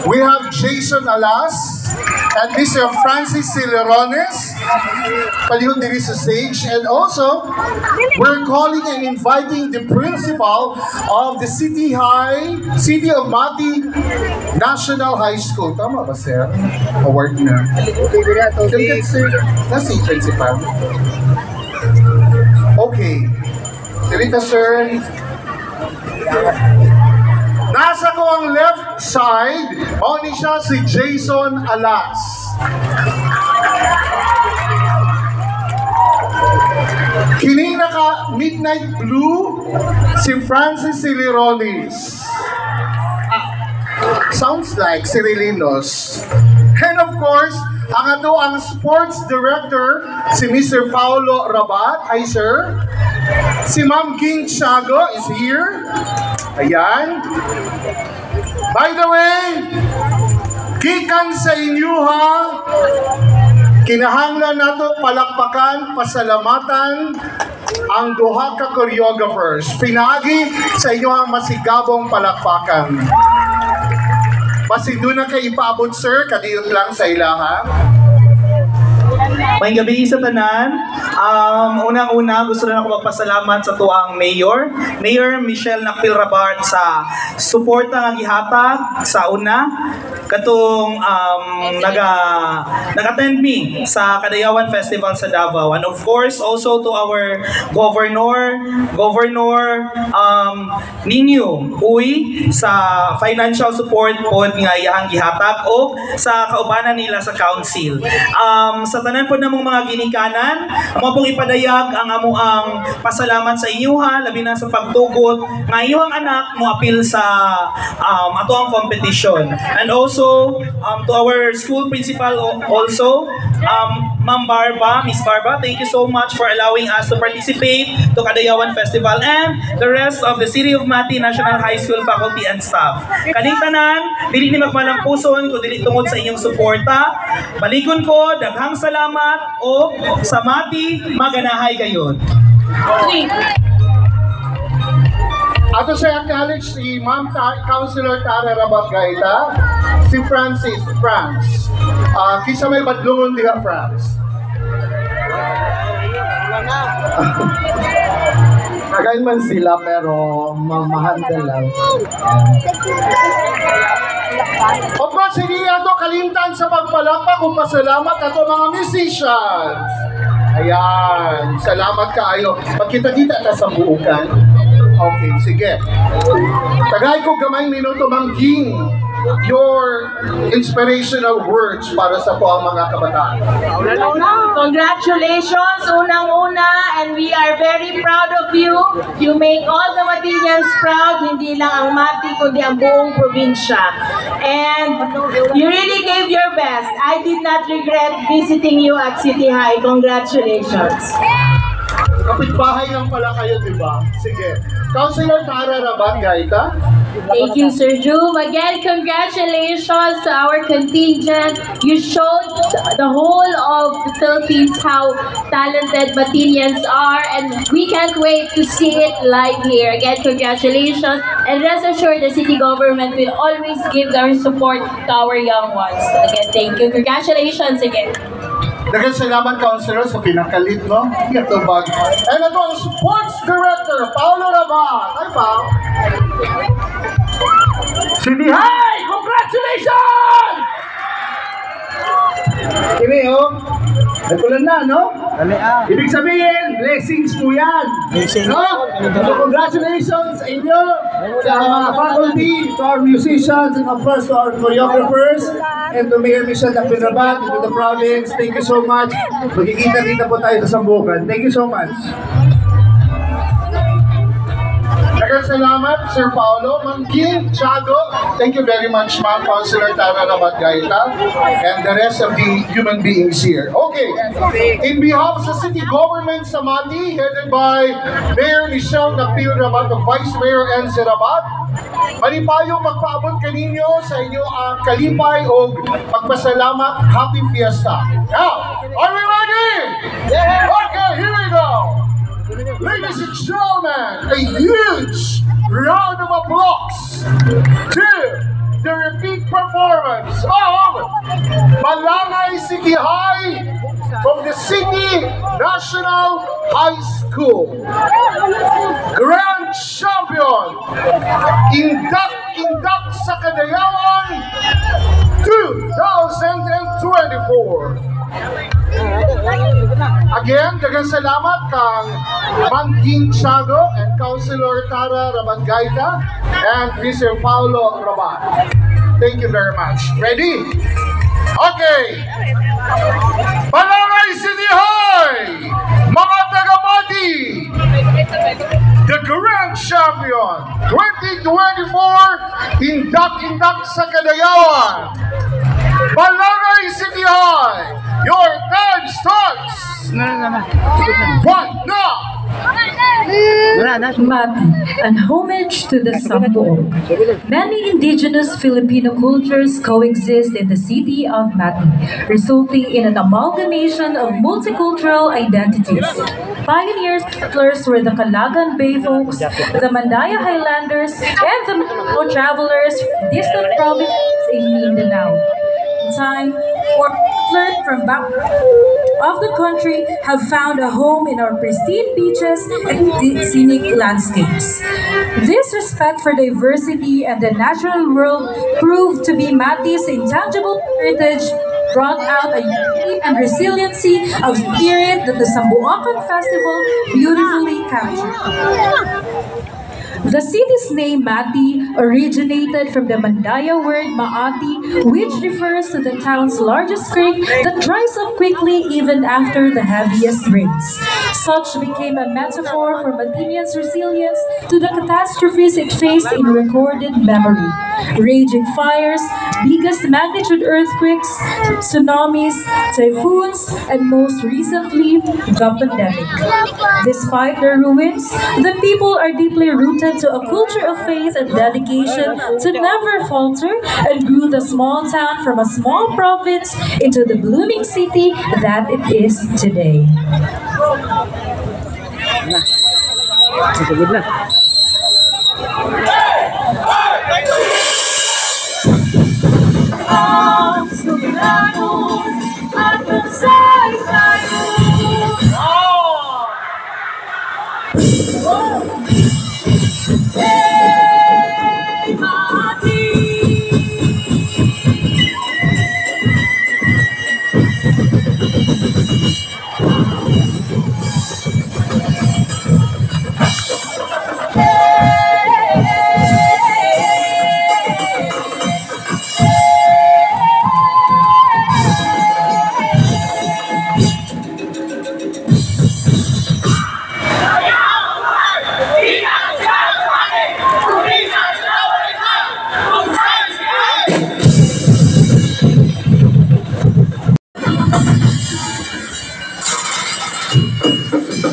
We have Jason Alas and Mr. Francis Celerones. Palihog diri sa stage. And also, we're calling and inviting the principal of the City of Mati National High School. Tama ba, sir? Award na. Nasa yung principal? Okay. Dirita, sir. Nasa ko ang left side, ni siya si Jason Alas. Kini naka midnight blue, si Francis Celerones. Sounds like Cirilinos. And of course, ang sports director, si Mr. Paulo Rabat. Hi, sir. Si Ma'am King Tiago is here. Ayan. By the way, gikan sa inyo ha, kinahanglan nato palakpakan, pasalamatan ang duha ka choreographers. Pinagi sa inyo ang masigabong palakpakan. Basi doon na kayo ipaabot, sir, kadiyot lang sa ilaha. May gabi sa tanan. Unang-una, gusto na ako magpasalamat sa tuang Mayor Michelle Nakpil Rabart sa suporta nga gihatag sa una katong nag-attend me sa Kadayawan Festival sa Davao, and of course also to our Governor Nino Uy sa financial support pod nga iyang gihatag o sa kaubanan nila sa council. Sa tanan po namong mga ginikanan, amo pong ipadayag ang amuang pasalamat sa inyuha, labi na sa pagtugot nga iyong anak mo apil sa ato ang competition. And also to our school principal also, Ma'am Barba, Miss Barba, thank you so much for allowing us to participate to Kadayawan Festival, and the rest of the City of Mati National High School faculty and staff. Kaning tanan, dili ni magmalang puson kung dili tungod sa inyong suporta. Balikon ko, daghang salamat o sa Mati, maganahay kayon. Ato sa acknowledge si Ma'am Councilor Tara Rabat Gaita, si Francis France. Kisa may badlungon diha, France. Kagain man sila pero mamahandal lang. Of course, hindi ato kalimtan sa pagpalakpak kung pasalamat ato mga musicians. Ayan, salamat kaayo. Magkita-kita ta sa buukan. Okay, sige. Tagay ko gamay minuto, Ma'am King, your inspirational words para sa po ang mga kabataan. Congratulations, unang-una, and we are very proud of you. You make all the Matinians proud, hindi lang ang Mati, kundi ang buong probinsya. And you really gave your best. I did not regret visiting you at City High. Congratulations. Kapitbahay lang pala kayo, di ba? Sige. Councilor Tara Rabat Gaita. Thank you, Sir Joom. Again, congratulations to our contingent. You showed the whole of the Philippines how talented Matinians are, and we can't wait to see it live here. Again, congratulations. And rest assured, the city government will always give our support to our young ones. Again, thank you. Congratulations again. Daghang salamat, Councilor, sa pinakalit, no? Gatubag. And ito ang Sports Director, Paulo Rabat. Hi, Pao. City High! Congratulations! Kini nagkulan na, no? Ibig sabihin, blessings po yan. No? So congratulations sa inyo, sa mga faculty, to our musicians, and of course to our choreographers, and to Mayor Michelle Nakpil Rabart, to the province. Thank you so much. Magkikita-kita po tayo sa Sambucan. Thank you so much. Salamat, Sir Paulo. Ma'am King Tiago, thank you very much, Ma'am Councilor Tara Rabat Gaita, and the rest of the human beings here. Okay, in behalf of the city government sa Mati, headed by Mayor Michelle Nakpil Rabat, Vice Mayor Enzi Rabat, malipayong magpaabot kaninyo sa inyo ang kalipay o magpasalamat. Happy Fiesta. Now, are we ready? Okay, here we go. Ladies and gentlemen, a huge round of applause to the repeat performance of Malangay City High from the City National High School. Grand Champion, Indak sa Kadayawan 2024. Again, daghang salamat kang Mangking Tiago and Councilor Tara Rabanggaita and Mr. Paulo Rabat. Thank you very much. Ready? Okay. Malangay City High, mga taga-Mati, the Grand Champion 2024, Indak sa Kadayawan. Malangay City High, your time starts right now. Mati, an homage to the Sambuong. Many indigenous Filipino cultures coexist in the city of Mati, resulting in an amalgamation of multicultural identities. Pioneers were the Calagan Bay folks, the Mandaya Highlanders, and the Manao travelers from distant provinces in Mindanao. Time or learned from back of the country have found a home in our pristine beaches and scenic landscapes. This respect for diversity and the natural world proved to be Mati's intangible heritage, brought out a unity and resiliency of spirit that the Sambuacan Festival beautifully captured. The city's name Mati originated from the Mandaya word Maati, which refers to the town's largest creek that dries up quickly even after the heaviest rains. Such became a metaphor for Matinians' resilience to the catastrophes it faced in recorded memory. Raging fires, biggest magnitude earthquakes, tsunamis, typhoons, and most recently, the pandemic. Despite the ruins, the people are deeply rooted to a culture of faith and dedication to never falter and grew the small town from a small province into the blooming city that it is today.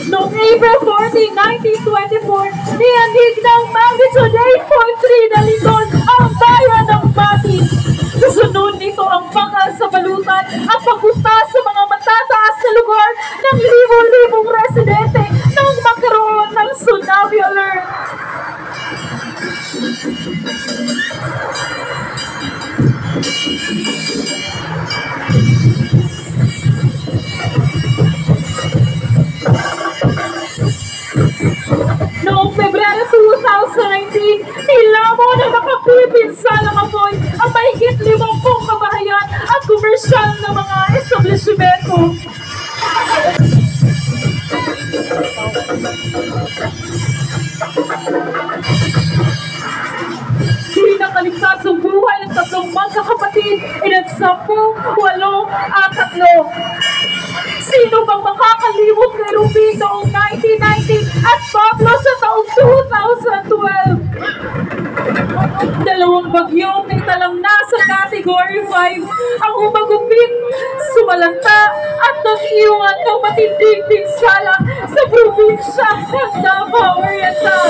Noong April 14, 1924, niyandig ng magnitude 8.3 na lindol ang bayan ng Mati. Kasunod nito ang bakal sa balutan, ang pagpunta sa mga matataas na lugar ng libo-libong residente nang magkaroon ng tsunami alert. Noong Pebrero 2019, nilamon ng makapipinsalang apoy ang mahigit 50 kabahayan at komersyal na mga establishmento. Di nakaligtas ang buhay ng tatlong magkakapatid, edad 10, 8 at 3. Sino bang makakalimot kay Ruby noong 1990 at Pablo sa taong 2012? Dalawang bagyong naitalang nasa Category 5 ang umagupit, sumalanta at nag-iwan ng matinding pinsala sa probinsya ng Davao Oriental.